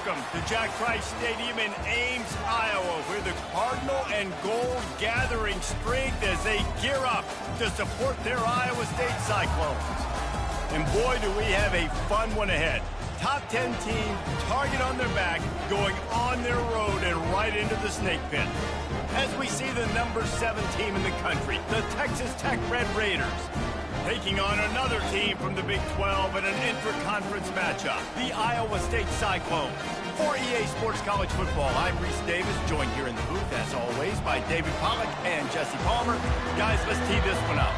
Welcome to Jack Trice Stadium in Ames, Iowa, where the Cardinal and Gold gathering strength as they gear up to support their Iowa State Cyclones. And boy, do we have a fun one ahead. Top 10 team, target on their back, going on their road and right into the snake pit. As we see the number 7 team in the country, the Texas Tech Red Raiders, taking on another team from the Big 12 in an intra-conference matchup, the Iowa State Cyclones. For EA Sports College Football, I'm Reese Davis, joined here in the booth, as always, by David Pollack and Jesse Palmer. Guys, let's tee this one up.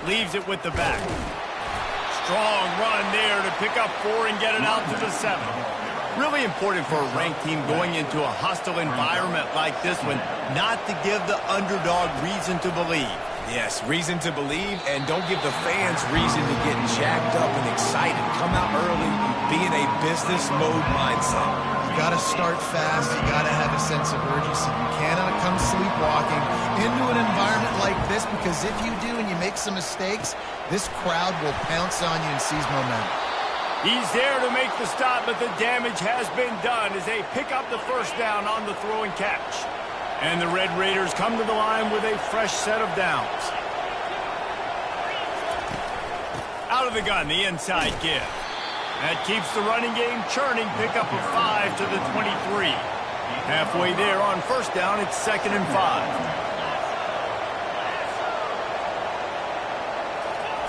Leaves it with the back. Strong run there to pick up 4 and get it out to the 7. Really important for a ranked team going into a hostile environment like this one, not to give the underdog reason to believe. Yes, reason to believe, and don't give the fans reason to get jacked up and excited. Come out early, be in a business mode mindset. You got to start fast. You got to have a sense of urgency. You cannot come sleepwalking into an environment like this, because if you do and you make some mistakes, this crowd will pounce on you and seize momentum. He's there to make the stop, but the damage has been done as they pick up the first down on the throw and catch. And the Red Raiders come to the line with a fresh set of downs. Out of the gun, the inside give. That keeps the running game churning. Pickup of 5 to the 23. Halfway there on first down, it's 2nd and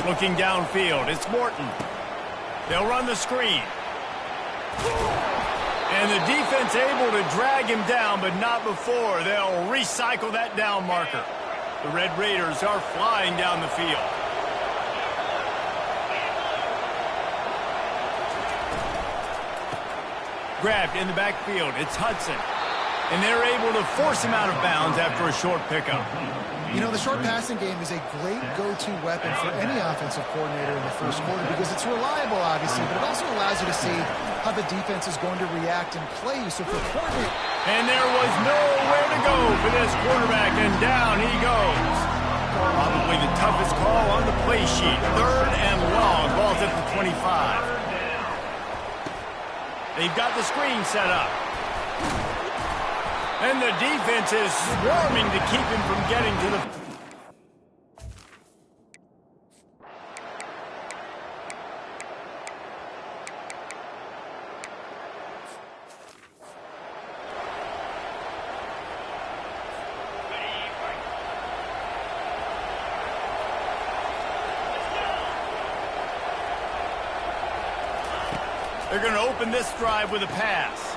5. Looking downfield, it's Morton. They'll run the screen. And the defense able to drag him down, but not before. They'll recycle that down marker. The Red Raiders are flying down the field. Grabbed in the backfield, it's Hudson. And they're able to force him out of bounds after a short pickup. You know, the short passing game is a great go-to weapon for any offensive coordinator in the first quarter, because it's reliable, obviously, but it also allows you to see how the defense is going to react and play you. So for coordinator... And there was nowhere to go for this quarterback, and down he goes. Probably the toughest call on the play sheet. 3rd and long, ball's at the 25. They've got the screen set up. And the defense is swarming to keep him from getting to the... They're going to open this drive with a pass.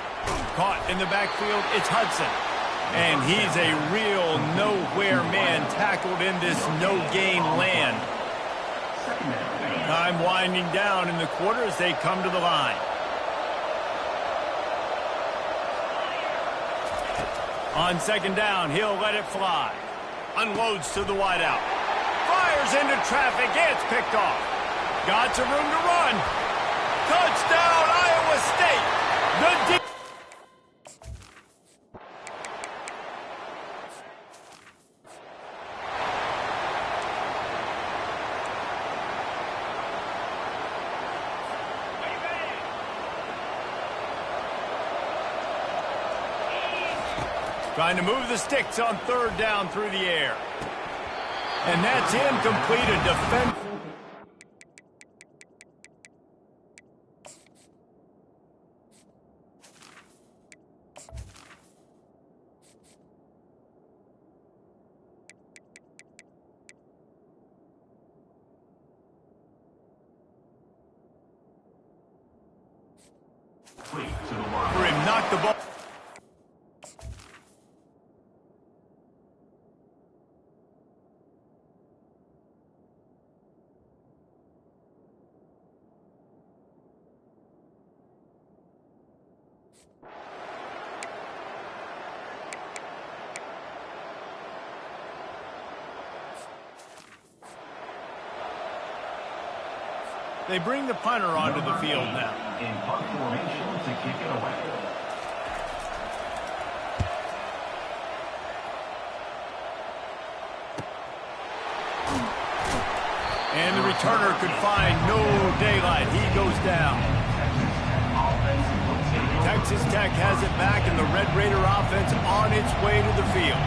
Caught in the backfield, it's Hudson. And he's a real nowhere man tackled in this no-gain land. Time winding down in the quarter as they come to the line. On 2nd down, he'll let it fly. Unloads to the wideout. Fires into traffic, gets picked off. Got some room to run. Touchdown, Iowa State. The trying to move the sticks on 3rd down through the air. And that's incomplete. A defense. For him, knocked the ball. They bring the punter onto the field now. In punt formation to kick it away. And the returner could find no daylight. He goes down. Texas Tech has it back, and the Red Raider offense on its way to the field.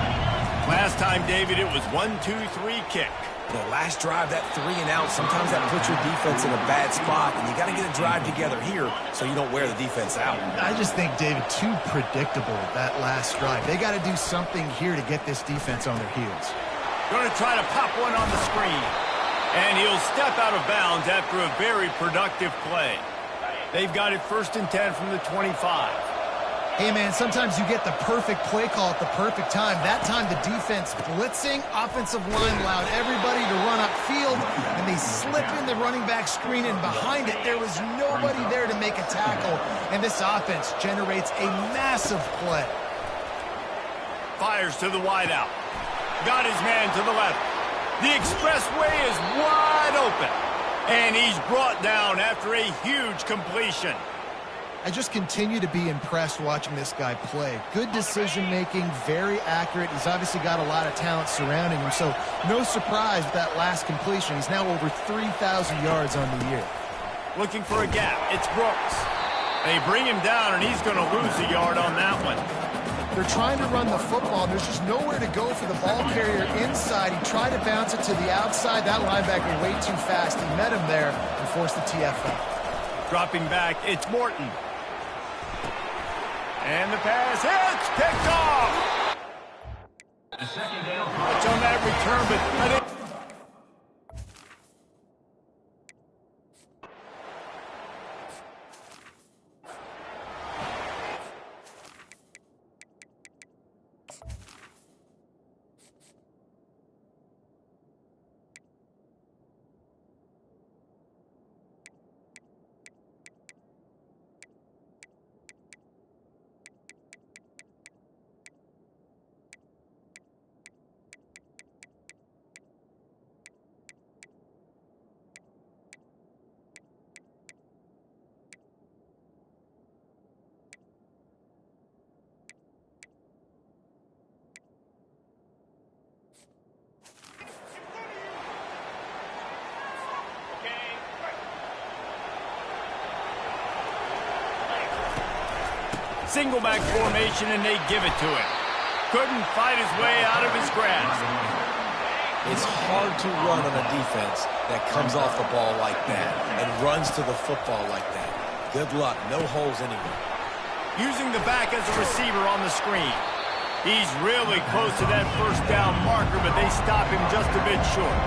Last time, David, it was 1-2-3 kick. The last drive, that 3 and out, sometimes that puts your defense in a bad spot, and you got to get a drive together here so you don't wear the defense out. I just think, David, too predictable, that last drive. They got to do something here to get this defense on their heels. Going to try to pop one on the screen. And he'll step out of bounds after a very productive play. They've got it 1st and 10 from the 25. Hey, man, sometimes you get the perfect play call at the perfect time. That time the defense blitzing, offensive line allowed everybody to run upfield, and they slip in the running back screen, and behind it there was nobody there to make a tackle, and this offense generates a massive play. Fires to the wideout. Got his man to the left. The expressway is wide open, and he's brought down after a huge completion. I just continue to be impressed watching this guy play. Good decision-making, very accurate. He's obviously got a lot of talent surrounding him, so no surprise with that last completion. He's now over 3,000 yards on the year. Looking for a gap. It's Brooks. They bring him down, and he's going to lose a yard on that one. They're trying to run the football. There's just nowhere to go for the ball carrier inside. He tried to bounce it to the outside. That linebacker way too fast. He met him there and forced the TFL. Dropping back, it's Morton. And the pass hits, picked off. Touch on that return, but I think single back formation, and they give it to him. Couldn't fight his way out of his grasp. It's hard to run on a defense that comes off the ball like that and runs to the football like that. Good luck. No holes anywhere. Using the back as a receiver on the screen. He's really close to that first down marker, but they stop him just a bit short.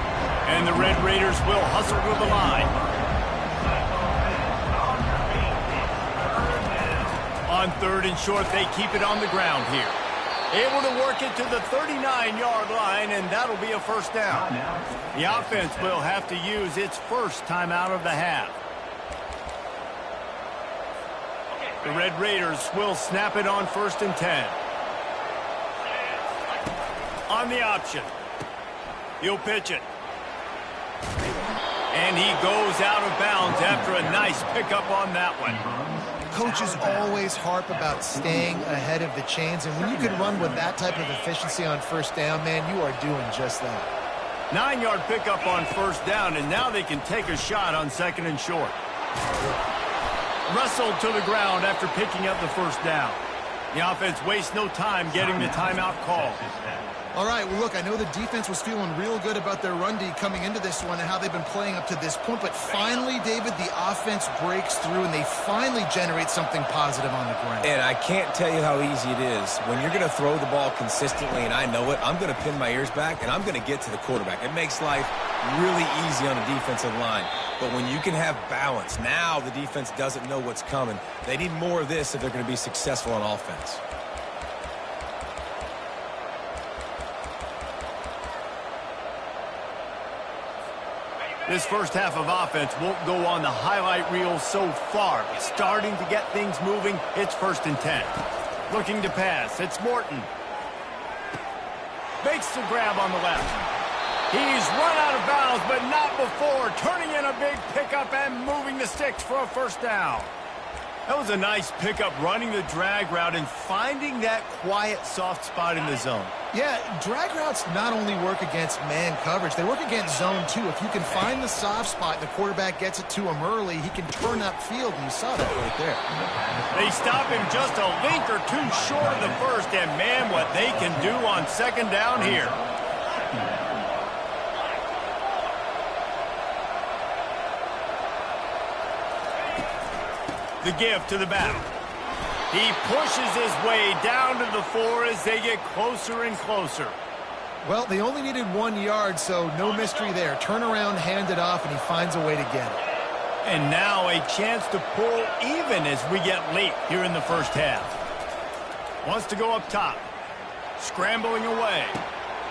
And the Red Raiders will hustle to the line. On 3rd and short, they keep it on the ground here. Able to work it to the 39-yard line, and that'll be a first down. The offense will have to use its first timeout of the half. The Red Raiders will snap it on 1st and 10. On the option. He'll pitch it. And he goes out of bounds after a nice pickup on that one. Coaches always harp about staying ahead of the chains, and when you can run with that type of efficiency on first down, man, you are doing just that. 9-yard pickup on first down, and now they can take a shot on 2nd and short. Wrestled to the ground after picking up the first down. The offense wastes no time getting the timeout call. All right, well, look, I know the defense was feeling real good about their run D coming into this one and how they've been playing up to this point, but finally, David, the offense breaks through and they finally generate something positive on the ground. And I can't tell you how easy it is. When you're going to throw the ball consistently, and I know it, I'm going to pin my ears back, and I'm going to get to the quarterback. It makes life really easy on the defensive line. But when you can have balance, now the defense doesn't know what's coming. They need more of this if they're going to be successful on offense. This first half of offense won't go on the highlight reel so far. But starting to get things moving, it's 1st and 10. Looking to pass, it's Morton. Makes the grab on the left. He's run out of bounds, but not before. Turning in a big pickup and moving the sticks for a first down. That was a nice pickup, running the drag route and finding that quiet, soft spot in the zone. Yeah, drag routes not only work against man coverage, they work against zone too. If you can find the soft spot and the quarterback gets it to him early, he can turn upfield, and you saw that right there. They stop him just a link or two short of the first, and man, what they can do on second down here. The give to the back. He pushes his way down to the 4 as they get closer and closer. Well, they only needed 1 yard, so no mystery there. Turn around, hand it off, and he finds a way to get it. And now a chance to pull even as we get late here in the first half. Wants to go up top. Scrambling away.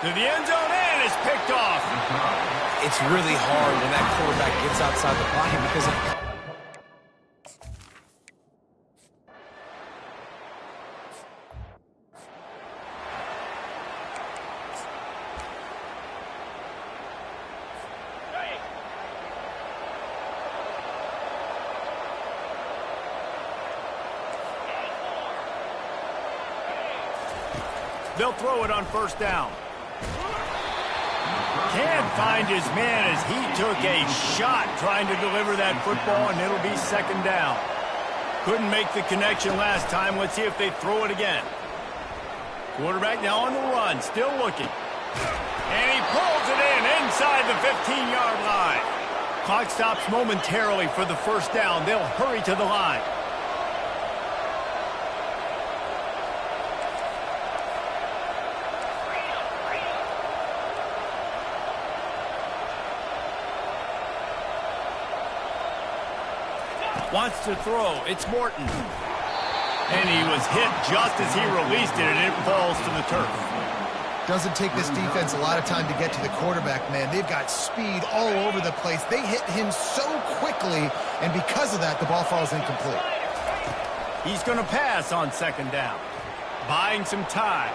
To the end zone, and it's picked off. It's really hard when that quarterback gets outside the pocket because of... They'll throw it on first down. Can't find his man as he took a shot trying to deliver that football, and it'll be second down. Couldn't make the connection last time. Let's see if they throw it again. Quarterback now on the run, still looking. And he pulls it in inside the 15-yard line. Clock stops momentarily for the first down. They'll hurry to the line. Wants to throw. It's Morton. And he was hit just as he released it, and it falls to the turf. Doesn't take this defense a lot of time to get to the quarterback, man. They've got speed all over the place. They hit him so quickly, and because of that, the ball falls incomplete. He's going to pass on second down. Buying some time.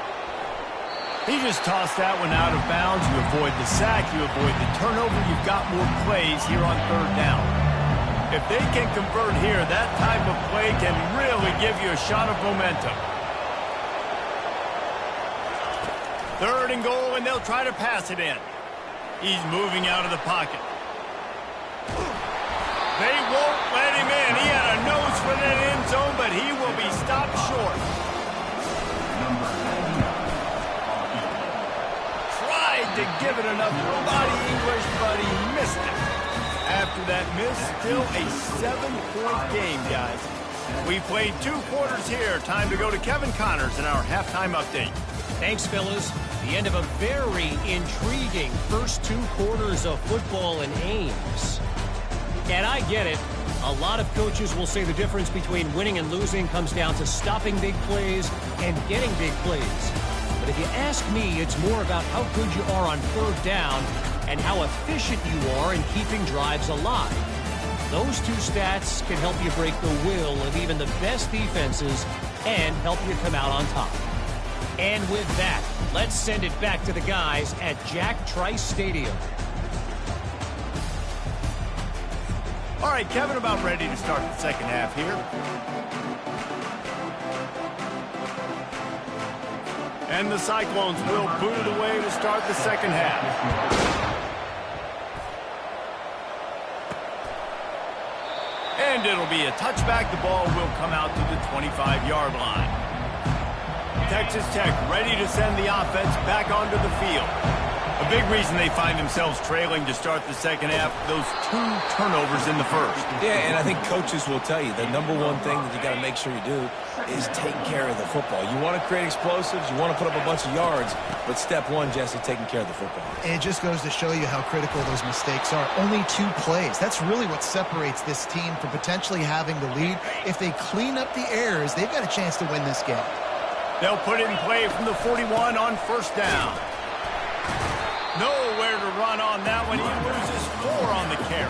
He just tossed that one out of bounds. You avoid the sack. You avoid the turnover. You've got more plays here on third down. If they can convert here, that type of play can really give you a shot of momentum. Third and goal, and they'll try to pass it in. He's moving out of the pocket. They won't let him in. He had a nose for that end zone, but he will be stopped short. Tried to give it enough body English, but he missed it. After that miss, still a 7-point game, guys. We played 2 quarters here. Time to go to Kevin Connors in our halftime update. Thanks, fellas. The end of a very intriguing first 2 quarters of football in Ames. And I get it. A lot of coaches will say the difference between winning and losing comes down to stopping big plays and getting big plays. But if you ask me, it's more about how good you are on third down and how efficient you are in keeping drives alive. Those 2 stats can help you break the will of even the best defenses and help you come out on top. And with that, let's send it back to the guys at Jack Trice Stadium. All right, Kevin, about ready to start the second half here. And the Cyclones will boot it away to start the second half. And it'll be a touchback. The ball will come out to the 25-yard line. Texas Tech ready to send the offense back onto the field. A big reason they find themselves trailing to start the second half, those 2 turnovers in the first. Yeah, and I think coaches will tell you the number one thing that you got to make sure you do is take care of the football. You want to create explosives, you want to put up a bunch of yards, but step 1, Jesse, taking care of the football. And it just goes to show you how critical those mistakes are. Only 2 plays. That's really what separates this team from potentially having the lead. If they clean up the errors, they've got a chance to win this game. They'll put it in play from the 41 on first down. Nowhere to run on that one. He loses 4 on the carry.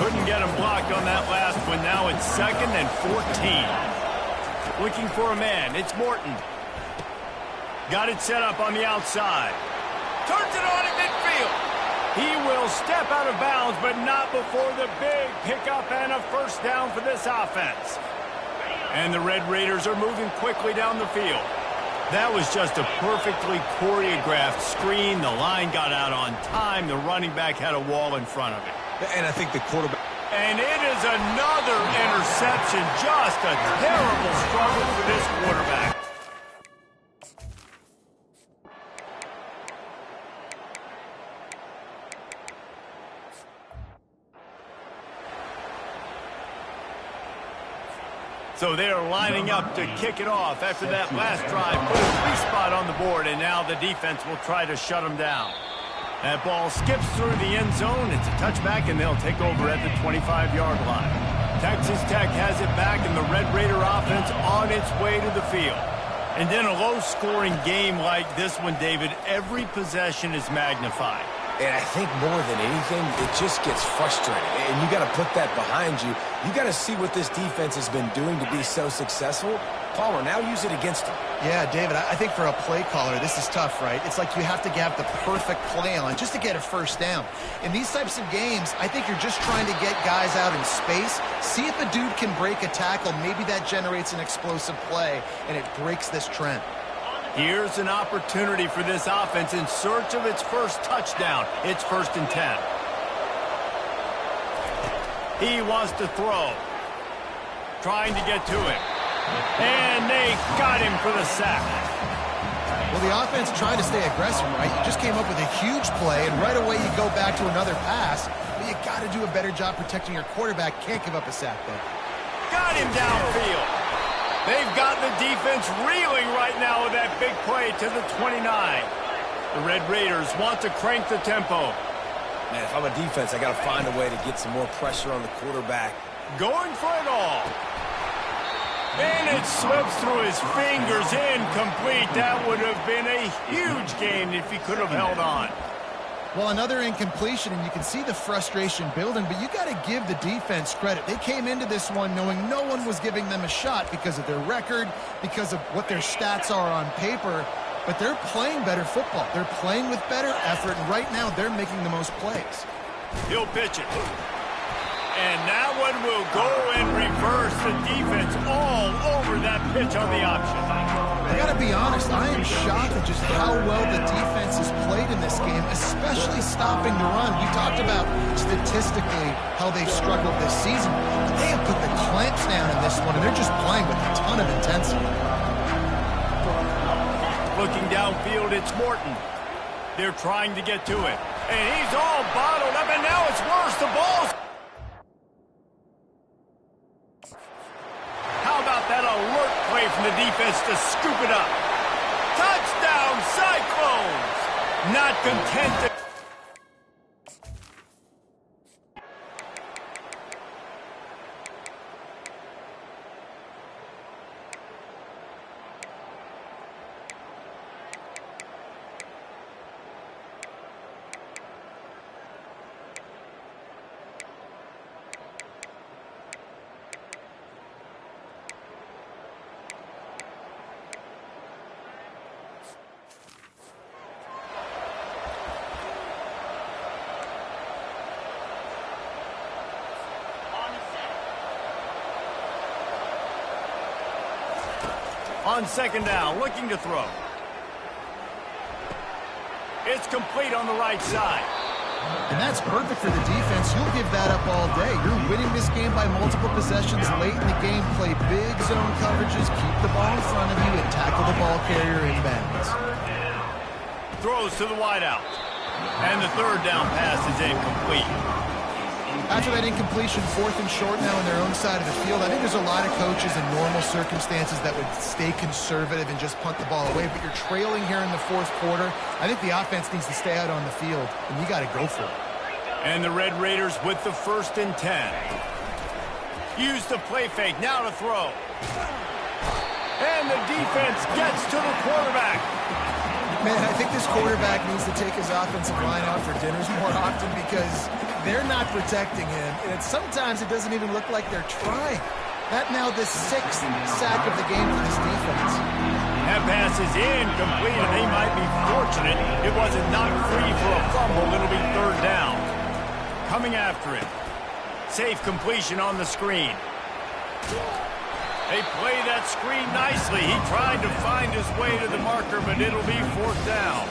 Couldn't get him blocked on that last one. Now it's 2nd and 14. Looking for a man. It's Morton. Got it set up on the outside. Turns it on at midfield. downfield. He will step out of bounds, but not before the big pickup and a first down for this offense. And the Red Raiders are moving quickly down the field. That was just a perfectly choreographed screen. The line got out on time. The running back had a wall in front of it. And I think the quarterback... And it is another interception. Just a terrible struggle for this quarterback. So they are lining up to kick it off after that last drive. Put a free spot on the board, and now the defense will try to shut them down. That ball skips through the end zone. It's a touchback, and they'll take over at the 25-yard line. Texas Tech has it back, and the Red Raider offense on its way to the field. And in a low-scoring game like this one, David, every possession is magnified. And I think more than anything, it just gets frustrating. And you got to put that behind you. You got to see what this defense has been doing to be so successful. Caller, now use it against them. Yeah, David, I think for a play caller, this is tough, right? It's like you have to have the perfect play on just to get a first down. In these types of games, I think you're just trying to get guys out in space, see if a dude can break a tackle. Maybe that generates an explosive play, and it breaks this trend. Here's an opportunity for this offense in search of its first touchdown. It's 1st and 10. He wants to throw. Trying to get to it. And they got him for the sack. Well, the offense tried to stay aggressive, right? You just came up with a huge play, and right away you go back to another pass. But you got to do a better job protecting your quarterback. Can't give up a sack there. Got him downfield. They've got the defense reeling right now with that big play to the 29. The Red Raiders want to crank the tempo. Man, if I'm a defense, I got to find a way to get some more pressure on the quarterback. Going for it all. And it slips through his fingers, incomplete. That would have been a huge gain if he could have held on. Well, another incompletion, and you can see the frustration building, but you got to give the defense credit. They came into this one knowing no one was giving them a shot because of their record, because of what their stats are on paper, but they're playing better football. They're playing with better effort, and right now they're making the most plays. He'll pitch it. And that one will go in reverse. The defense all over that pitch on the option. I got to be honest, I am shocked at just how well the defense has played in this game, especially stopping the run. We talked about statistically how they've struggled this season, but they have put the clamps down in this one, and they're just playing with a ton of intensity. Looking downfield, it's Morton. They're trying to get to it. And he's all bottled up, and now it's worse. The ball's... How about that alert play from the defense to scoop it up? Touchdown, Cyclones! Not content to... On 2nd down, looking to throw. It's complete on the right side. And that's perfect for the defense. You'll give that up all day. You're winning this game by multiple possessions late in the game. Play big zone coverages, keep the ball in front of you, and tackle the ball carrier inbounds. Throws to the wideout. And the 3rd down pass is incomplete. After that incompletion, 4th and short now on their own side of the field, I think there's a lot of coaches in normal circumstances that would stay conservative and just punt the ball away, but you're trailing here in the 4th quarter. I think the offense needs to stay out on the field, and you got to go for it. And the Red Raiders with the 1st and 10. Use the play fake, now to throw. And the defense gets to the quarterback. Man, I think this quarterback needs to take his offensive line out for dinners more often because they're not protecting him. And sometimes it doesn't even look like they're trying. That now the 6th sack of the game for this defense. That pass is incomplete, and they might be fortunate it wasn't knocked free for a fumble. It'll be third down. Coming after it. Safe completion on the screen. They play that screen nicely. He tried to find his way to the marker, but it'll be fourth down.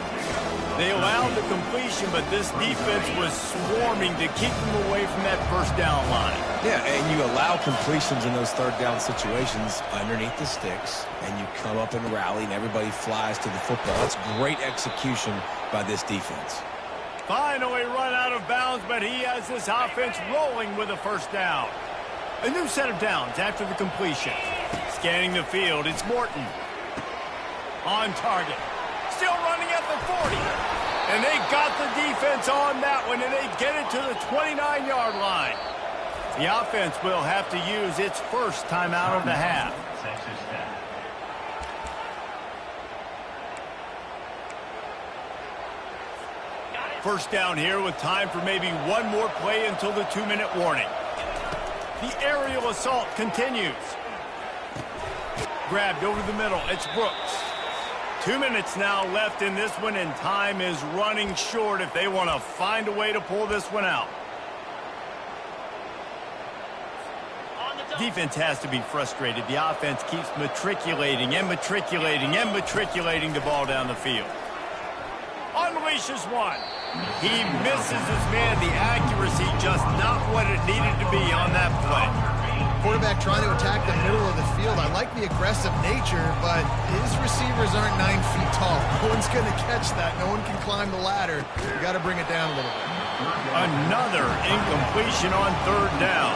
They allowed the completion, but this defense was swarming to keep them away from that first down line. Yeah, and you allow completions in those third down situations underneath the sticks, and you come up and rally, and everybody flies to the football. That's great execution by this defense. Finally run out of bounds, but he has this offense rolling with a first down. A new set of downs after the completion. Scanning the field, it's Morton. On target. Still running at the 40. And they got the defense on that one, and they get it to the 29-yard line. The offense will have to use its first timeout of the half. First down here with time for maybe one more play until the 2-minute warning. The aerial assault continues. Grabbed over the middle. It's Brooks. 2 minutes now left in this one, and time is running short if they want to find a way to pull this one out. Defense has to be frustrated. The offense keeps matriculating and matriculating and matriculating the ball down the field. Unleashes one. He misses his man. The accuracy just not what it needed to be on that play. Quarterback trying to attack the middle of the field. I like the aggressive nature, but his receivers aren't 9 feet tall. No one's going to catch that. No one can climb the ladder. You got to bring it down a little bit. Another incompletion on third down.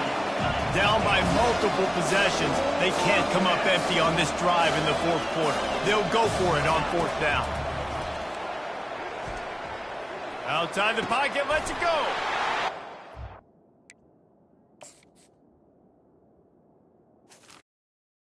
Down by multiple possessions. They can't come up empty on this drive in the fourth quarter. They'll go for it on fourth down. Outside the pocket, lets it go.